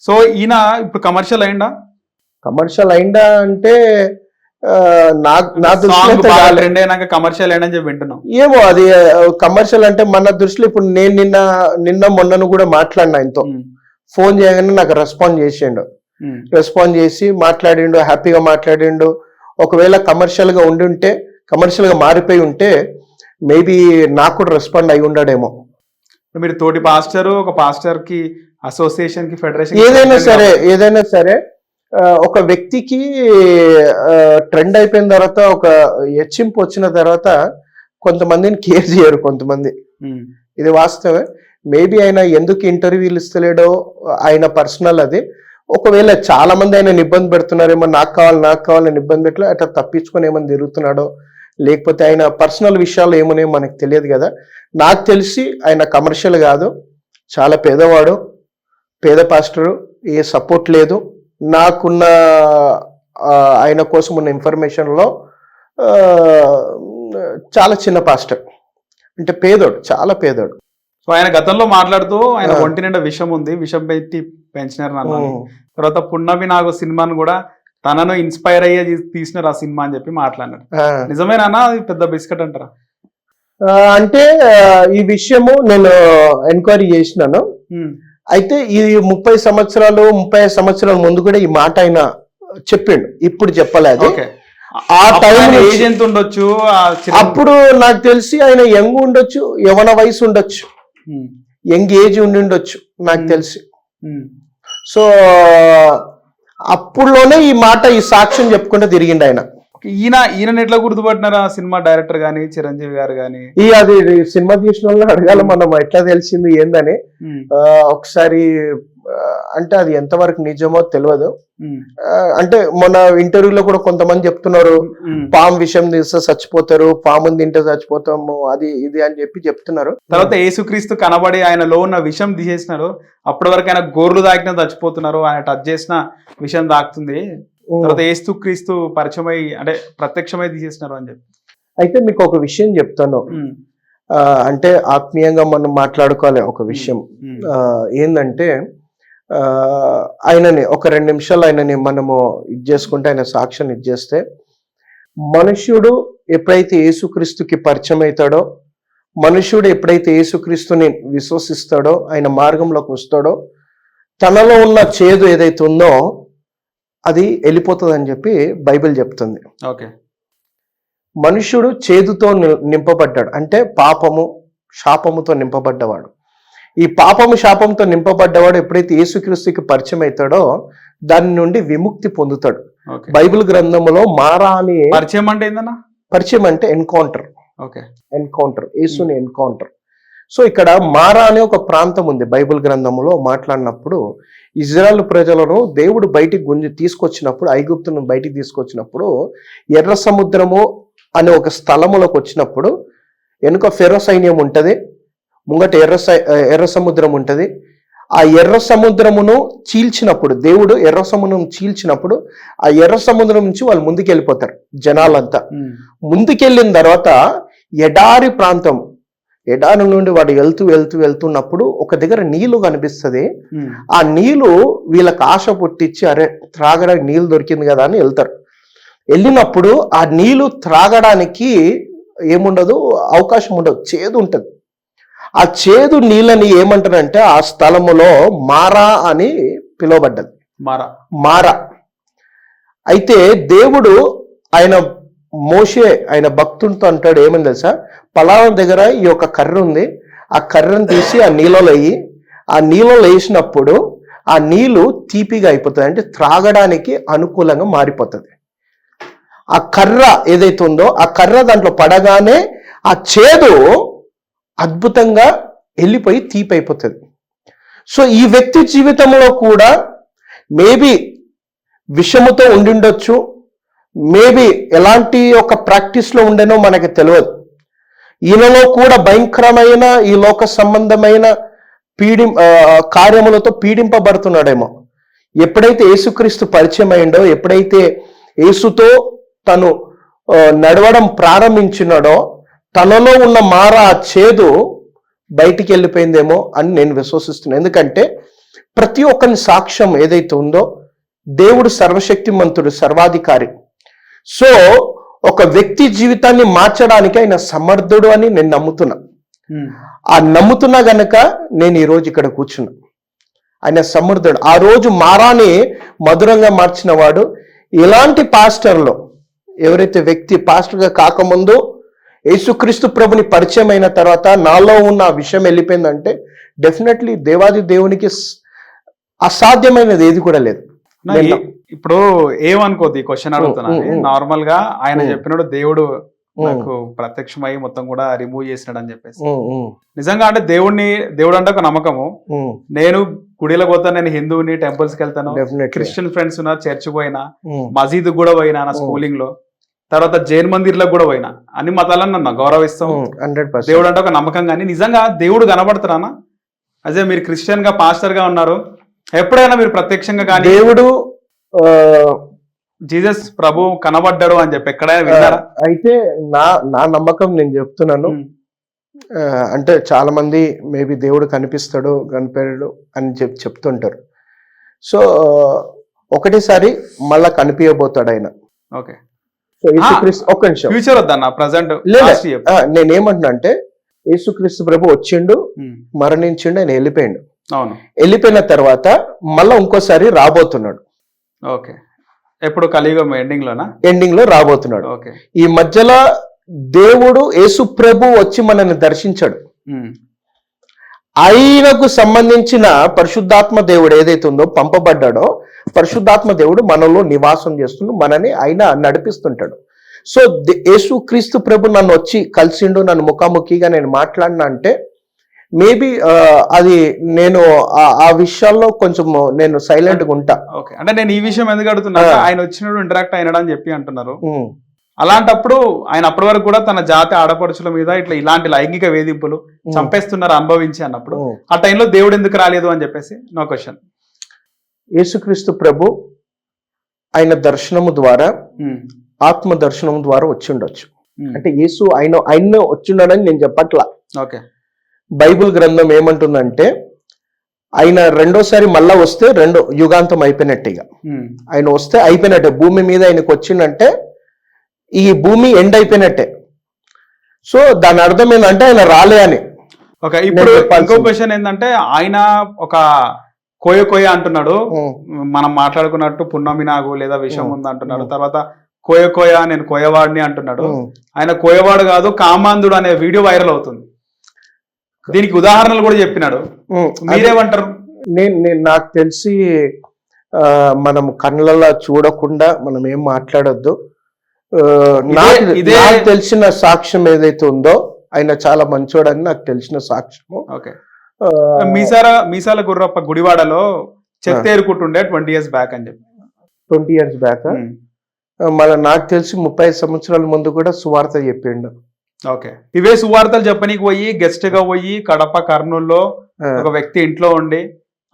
So ఈయన ఇప్పుడు commercial అయిందా? కమర్షియల్ అయిందా అంటే నా దృష్టిలో ట్రెండ్ అయినాక కమర్షియల్ అయిందని చెప్పి వింటున్నాం. ఏమో అది కమర్షియల్ అంటే మన దృష్టిలో ఇప్పుడు నేను నిన్న మొన్నను కూడా మాట్లాడినా ఆయనతో. ఫోన్ చేయగానే నాకు రెస్పాండ్ చేసిండు, రెస్పాండ్ చేసి మాట్లాడిండు, హ్యాపీగా మాట్లాడిండు. ఒకవేళ కమర్షియల్ గా ఉండుంటే, కమర్షియల్ గా మారిపోయి ఉంటే మేబీ నాకు కూడా రెస్పాండ్ అయి ఉండడేమో. మీరు తోటి పాస్టర్, ఒక పాస్టర్ కి అసోసియేషన్ కి ఫెడరేషన్ ఏదైనా సరే ఒక వ్యక్తికి ట్రెండ్ అయిపోయిన తర్వాత, ఒక హెచ్చింపు వచ్చిన తర్వాత కొంతమందిని కేర్ చేయరు కొంతమంది. ఇది వాస్తవే. మేబీ ఆయన ఎందుకు ఇంటర్వ్యూలు ఇస్తలేడో ఆయన పర్సనల్ అది. ఒకవేళ చాలా మంది ఆయన ఇబ్బంది పెడుతున్నారేమో, నాకు కావాలని ఇబ్బంది పెట్టలే, అట్లా తప్పించుకొని ఏమని తిరుగుతున్నాడో, లేకపోతే ఆయన పర్సనల్ విషయాలు ఏమోనేమో మనకు తెలియదు కదా. నాకు తెలిసి ఆయన కమర్షియల్ కాదు, చాలా పేదవాడు, పేద పాస్టరు, ఏ సపోర్ట్ లేదు. నాకున్న ఆయన కోసం ఉన్న ఇన్ఫర్మేషన్లో చాలా చిన్న పాస్టర్, అంటే పేదోడు, చాలా పేదోడు. సో ఆయన గతంలో మాట్లాడుతూ ఆయన ఒంటి నిండా విషం ఉంది, విషం పెట్టి పెంచినారు నన్ను. తర్వాత పున్నమి నాగు సినిమాను కూడా తనను ఇన్స్పైర్ అయ్యే తీసినారు ఆ సినిమా అని చెప్పి మాట్లాడినారు. నిజమేనా? అది పెద్ద బిస్కెట్ అంటారా? అంటే ఈ విషయము నేను ఎంక్వైరీ చేసినాను. అయితే ఈ 30 సంవత్సరాల ముందు కూడా ఈ మాట ఆయన చెప్పిండు, ఇప్పుడు చెప్పలేదు. ఆ టైం ఏజ్ ఎంత ఉండొచ్చు అప్పుడు? నాకు తెలిసి ఆయన యంగ్ ఉండొచ్చు, యవన వయసు ఉండొచ్చు, యంగ్ ఏజ్ ఉండి ఉండొచ్చు నాకు తెలిసి. సో అప్పుడులోనే ఈ మాట, ఈ సాక్ష్యం చెప్పుకుంటూ తిరిగిండు ఆయన. ఈయన ఎట్లా గుర్తుపట్టినారా సినిమా డైరెక్టర్ గాని, చిరంజీవి గారు గాని? అది సినిమా తీసిన వాళ్ళని అడగాల మనం, ఎట్లా తెలిసింది ఏందని. ఒకసారి అంటే అది ఎంతవరకు నిజమో తెలియదు. అంటే మొన్న ఇంటర్వ్యూలో కూడా కొంతమంది చెప్తున్నారు, పాము విషయం తీస్తే చచ్చిపోతారు, పాముని తింటే చచ్చిపోతాము, అది ఇది అని చెప్పి చెప్తున్నారు. తర్వాత యేసుక్రీస్తు కనబడి ఆయనలో ఉన్న విషం తీసేసినారు. అప్పటి వరకు ఆయన గోర్లు తాకినా చచ్చిపోతున్నారు, ఆయన టచ్ చేసిన విషయం తాకుతుంది. తర్వాత యేసుక్రీస్తు పరిచయమై, అంటే ప్రత్యక్షమై తీసేసినారు అని చెప్పి. అయితే మీకు ఒక విషయం చెప్తాను, అంటే ఆత్మీయంగా మనం మాట్లాడుకోవాలి. ఒక విషయం ఏంటంటే, ఆయనని ఒక 2 నిమిషాలు ఆయనని మనము ఇది చేసుకుంటే, ఆయన సాక్ష్యం ఇచ్చేస్తే, మనుష్యుడు ఎప్పుడైతే యేసుక్రీస్తుకి పరిచయం అవుతాడో, మనుష్యుడు ఎప్పుడైతే యేసుక్రీస్తుని విశ్వసిస్తాడో, ఆయన మార్గంలోకి వస్తాడో, తనలో ఉన్న చేదు ఏదైతే ఉందో అది వెళ్ళిపోతుంది అని చెప్పి బైబిల్ చెప్తుంది. ఓకే. మనుష్యుడు చేదుతో నింపబడ్డాడు, అంటే పాపము శాపముతో నింపబడ్డవాడు. ఈ పాపము శాపంతో నింపబడ్డవాడు ఎప్పుడైతే యేసుక్రీస్తుకి పరిచయం అవుతాడో దాని నుండి విముక్తి పొందుతాడు. బైబిల్ గ్రంథంలో మారా అని పరిచయం అంటే ఏందన్నా? పరిచయం అంటే ఎన్కౌంటర్. ఓకే, ఎన్కౌంటర్, యేసుని ఎన్కౌంటర్. సో ఇక్కడ మారా అనే ఒక ప్రాంతం ఉంది బైబిల్ గ్రంథంలో మాట్లాడినప్పుడు. ఇజ్రాయెల్ ప్రజలను దేవుడు బయటికి తీసుకొచ్చినప్పుడు, ఐగుప్తును బయటికి తీసుకొచ్చినప్పుడు, ఎర్ర సముద్రము అనే ఒక స్థలములోకి వచ్చినప్పుడు వెనుక ఫెరో సైన్యం ఉంటది, ముంగట ఎర్ర సముద్రం ఉంటది. ఆ ఎర్ర సముద్రమును చీల్చినప్పుడు, దేవుడు ఎర్ర సముద్రం చీల్చినప్పుడు, ఆ ఎర్ర సముద్రం నుంచి వాళ్ళు ముందుకు వెళ్ళిపోతారు జనాలంతా. ముందుకెళ్ళిన తర్వాత ఎడారి ప్రాంతం, ఎడారి నుండి వాడు వెళ్తున్నప్పుడు ఒక దగ్గర నీళ్లు కనిపిస్తుంది. ఆ నీళ్లు వీళ్ళకి ఆశ పుట్టించి, అరే త్రాగడానికి నీళ్ళు దొరికింది కదా అని వెళ్తారు. వెళ్ళినప్పుడు ఆ నీళ్లు త్రాగడానికి ఏముండదు, అవకాశం ఉండదు, చేదు ఉంటుంది. ఆ చేదు నీళ్ళని ఏమంటారంటే ఆ స్థలములో మారా అని పిలువబడ్డది. మారా. అయితే దేవుడు ఆయన భక్తుడితో అంటాడు, ఏమని తెలుసా, పలానా దగ్గర ఈ యొక్క కర్ర ఉంది, ఆ కర్రను తీసి ఆ నీళ్ళలో వేయి. ఆ నీళ్ళలో వేసినప్పుడు ఆ నీళ్లు తీపిగా అయిపోతుంది, అంటే త్రాగడానికి అనుకూలంగా మారిపోతుంది. ఆ కర్ర ఏదైతే ఉందో ఆ కర్ర దాంట్లో పడగానే ఆ చేదు అద్భుతంగా వెళ్ళిపోయి తీపి అయిపోతుంది. సో ఈ వ్యక్తి జీవితంలో కూడా మేబీ విషముతో ఉండిండొచ్చు, మేబీ ఎలాంటి ఒక ప్రాక్టీస్లో ఉండేనో మనకి తెలియదు. ఈయనలో కూడా భయంకరమైన ఈ లోక సంబంధమైన కార్యములతో పీడింపబడుతున్నాడేమో. ఎప్పుడైతే యేసుక్రీస్తు పరిచయం అయిండో, ఎప్పుడైతే యేసుతో తను నడవడం ప్రారంభించినాడో, తనలో ఉన్న మారా చేదు బయటికి వెళ్ళిపోయిందేమో అని నేను విశ్వసిస్తున్నాను. ఎందుకంటే ప్రతి ఒక్కరి సాక్ష్యం ఏదైతే ఉందో దేవుడు సర్వశక్తిమంతుడు, సర్వాధికారి. సో ఒక వ్యక్తి జీవితాన్ని మార్చడానికి ఆయన సమర్థుడు అని నేను నమ్ముతున్నా. ఆ నమ్ముతున్నా గనక నేను ఈరోజు ఇక్కడ కూర్చున్నా. ఆయన సమర్థుడు. ఆ రోజు మారాని మధురంగా మార్చిన వాడు. ఇలాంటి పాస్టర్లో ఎవరైతే వ్యక్తి పాస్టర్గా కాకముందు యేసుక్రీస్తు ప్రభుని పరిచయం అయిన తర్వాత నాలో ఉన్న ఆ విషయం వెళ్ళిపోయిందంటే డెఫినెట్లీ దేవాది దేవునికి అసాధ్యమైనది ఏది కూడా లేదు. ఇప్పుడు ఏమనుకోద్ది ఈ క్వశ్చన్ అడుగుతున్నా. నార్మల్ గా ఆయన చెప్పినప్పుడు దేవుడు నాకు ప్రత్యక్షమై మొత్తం కూడా రిమూవ్ చేసినాడు అని చెప్పేసి, నిజంగా అంటే దేవుడు అంటే ఒక నమ్మకము. నేను గుడిలో పోతా, నేను హిందువుని, టెంపుల్స్ కి వెళ్తాను, క్రిస్టియన్ ఫ్రెండ్స్ ఉన్నారు, చర్చ్ పోయినా, మసీద్ కూడా పోయినా నా స్కూలింగ్ లో, తర్వాత జైన్ మందిర్లకు కూడా పోయినా, అన్ని మతాలను నన్ను గౌరవిస్తాం. దేవుడు అంటే ఒక నమ్మకం. కానీ నిజంగా దేవుడు కనబడుతున్నానా? అదే మీరు క్రిస్టియన్ గా పాస్టర్ గా ఉన్నారు, ఎప్పుడైనా మీరు ప్రత్యక్షంగా కానీ దేవుడు జీసస్ ప్రభు కనబడ్డాడు అని చెప్పి ఎక్కడైనా విన్నారా? అయితే నా నమ్మకం నేను చెప్తున్నాను. అంటే చాలా మంది మేబీ దేవుడు కనిపిస్తాడు, కనిపాడు అని చెప్తుంటారు. సో ఒకటేసారి మళ్ళా కనిపించబోతాడు ఆయన. ఓకే. సో యేసుక్రీస్తు ఒక్క నిమిషం, ఫ్యూచర్ వద్దన్న, ప్రెసెంట్ నేనేమంటున్నా అంటే యేసుక్రీస్తు ప్రభు వచ్చిండు, మరణించిండు, ఆయన వెళ్ళిపోయిండు. అవును, వెళ్ళిపోయిన తర్వాత మళ్ళా ఇంకోసారి రాబోతున్నాడు. ఓకే. ఎప్పుడు కలియుగం ఎండింగ్ లో రాబోతున్నాడు. ఓకే. ఈ మధ్యలో దేవుడు యేసు ప్రభు వచ్చి మనల్ని దర్శించాడు. ఆయనకు సంబంధించిన పరిశుద్ధాత్మ దేవుడు ఏదైతే ఉందో పంపబడ్డాడో, పరిశుద్ధాత్మ దేవుడు మనలో నివాసం చేస్తుండు, మనని ఆయన నడిపిస్తుంటాడు. సో యేసు క్రీస్తు ప్రభు నన్ను వచ్చి కలిసిండు, నన్ను ముఖాముఖిగా నేను మాట్లాడినా అంటే మేబీ అది నేను ఆ విషయాల్లో కొంచెం నేను సైలెంట్ గా ఉంటా. ఓకే. అంటే నేను ఈ విషయం ఎందుకు అడుగుతున్నా, ఆయన వచ్చినప్పుడు ఇంటరాక్ట్ అయినాడు అని చెప్పి అంటున్నారు. అలాంటప్పుడు ఆయన అప్పటి వరకు కూడా తన జాతి ఆడపడుచుల మీద ఇలాంటి లైంగిక వేధింపులు చంపేస్తున్నారు అనుభవించి అన్నప్పుడు ఆ టైంలో దేవుడు ఎందుకు రాలేదు అని చెప్పేసి నా క్వశ్చన్. యేసుక్రీస్తు ప్రభు ఆయన దర్శనము ద్వారా, ఆత్మ దర్శనం ద్వారా వచ్చి ఉండొచ్చు. అంటే యేసు ఆయన వచ్చిండని నేను చెప్పట్లా. ఓకే. బైబిల్ గ్రంథం ఏమంటుందంటే ఆయన రెండోసారి మళ్ళా వస్తే యుగాంతం అయిపోయినట్టుగా, ఆయన వస్తే అయిపోయినట్టే. భూమి మీద ఆయనకు వచ్చిందంటే ఈ భూమి ఎండ్ అయిపోయినట్టే. సో దాని అర్థం ఏంటంటే ఆయన రాలే అని. ఓకే. ఇప్పుడు ఇంకో క్వశ్చన్ ఏంటంటే, ఆయన ఒక కోయ అంటున్నాడు, మనం మాట్లాడుకున్నట్టు పున్నమి నాగు లేదా విషం ఉంది అంటున్నాడు. తర్వాత కోయ నేను కోయవాడిని అంటున్నాడు. ఆయన కోయవాడు కాదు, కామాంధుడు అనే వీడియో వైరల్ అవుతుంది. దీనికి ఉదాహరణలు కూడా చెప్పినాడు. మీరేమంటారు? నేను నాకు తెలిసి మనం కళ్ళలా చూడకుండా మనం ఏం మాట్లాడొద్దు. నాకు తెలిసిన సాక్ష్యం ఏదైతే ఉందో ఆయన చాలా మంచోడని నాకు తెలిసిన సాక్ష్యము. ఓకే. మీసాల గుర్రప్ప గుడివాడలో చెత్త ఏరుకుంటుండే 20 years బ్యాక్ అని చెప్పి. 20 years బ్యాక్ నాకు తెలిసి 30 సంవత్సరాల ముందు కూడా సువార్త చెప్పిండు. ఓకే. ఇవే సువార్తలు చెప్పనీకి పోయి గెస్ట్ గా పోయి కడప, కర్నూలులో ఒక వ్యక్తి ఇంట్లో ఉండి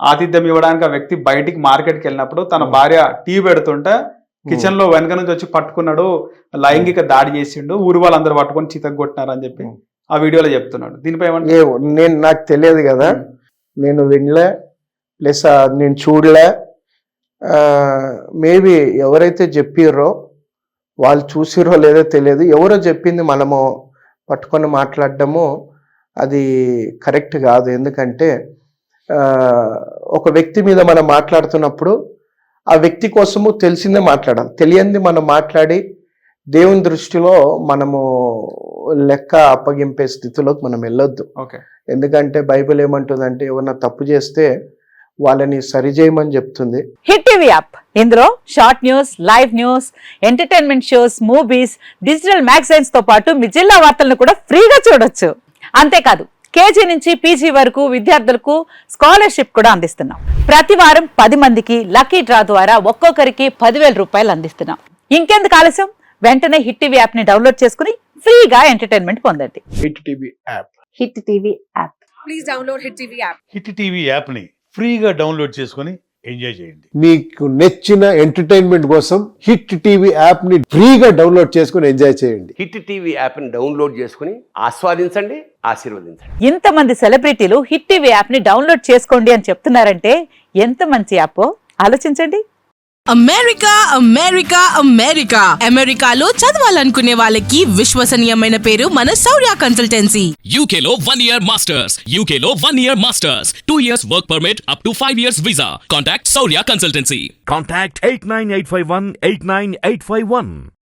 ఆతిథ్యం ఇవ్వడానికి ఆ వ్యక్తి బయటికి మార్కెట్కి వెళ్ళినప్పుడు తన భార్య టీ పెడుతుంటే కిచెన్ లో వెనక నుంచి వచ్చి పట్టుకున్నాడు, లైంగిక దాడి చేసిండు, ఊరు వాళ్ళందరూ పట్టుకొని చితగొట్టినారు అని చెప్పి ఆ వీడియోలో చెప్తున్నాడు. దీనిపై నేను నాకు తెలియదు కదా, నేను వినలే, ప్లస్ నేను చూడలే. మేబీ ఎవరైతే చెప్పిర్రో వాళ్ళు చూసిరో లేదో తెలియదు. ఎవరో చెప్పింది మనము పట్టుకొని మాట్లాడడము అది కరెక్ట్ కాదు. ఎందుకంటే ఒక వ్యక్తి మీద మనం మాట్లాడుతున్నప్పుడు ఆ వ్యక్తి కోసము తెలిసిందే మాట్లాడాలి, తెలియంది మనం మాట్లాడి దేవుని దృష్టిలో మనము లెక్క అప్పగింపే స్థితిలోకి మనం వెళ్ళొద్దు. ఎందుకంటే బైబిల్ ఏమంటుందంటే ఎవరన్నా తప్పు చేస్తే వాళ్ళని సరిచేయమని చెప్తుంది. హిట్ టీవీ యాప్, ఇందులో short news, live news, entertainment shows, movies, digital magazines తో పాటు మీ జిల్లా వార్తలను కూడా ఫ్రీగా చూడొచ్చు. అంతేకాదు కేజీ నుంచి పీజీ వరకు విద్యార్థులకు స్కాలర్షిప్ కూడా అందిస్తున్నాం. ప్రతి వారం 10 మందికి లక్కీ డ్రా ద్వారా ఒక్కొక్కరికి 10,000 రూపాయలు అందిస్తున్నాం. ఇంకెందుకు ఆలస్యం, వెంటనే హిట్ టీవీ యాప్ ని డౌన్లోడ్ చేసుకుని ఫ్రీగా ఎంటర్టైన్మెంట్ పొందండి. Hit TV app. Hit TV app. Please download hit TV app. Hit TV app ని ఫ్రీగా డౌన్లోడ్ చేసుకొని ఎంజాయ్ చేయండి. మీకు నచ్చిన ఎంటర్టైన్మెంట్ కోసం హిట్ టీవీ యాప్ ని ఫ్రీగా డౌన్లోడ్ చేసుకుని ఎంజాయ్ చేయండి. హిట్ టీవీ యాప్ని డౌన్లోడ్ చేసుకుని ఆస్వాదించండి, ఆశీర్వదించండి. ఇంతమంది సెలబ్రిటీలు హిట్ టీవీ యాప్ ని డౌన్లోడ్ చేసుకోండి అని చెప్తున్నారంటే ఎంత మంచి యాప్ ఆలోచించండి. అమెరికా అమెరికా అమెరికా అమెరికాలో చదవాలనుకునే వాళ్ళకి విశ్వసనీయమైన పేరు మన శౌర్య కన్సల్టెన్సీ. UK లో 1 year masters. UK లో 1 year masters. 2 years work permit up to 5 years visa. Contact Saurya Consultancy. Contact 89851 89851.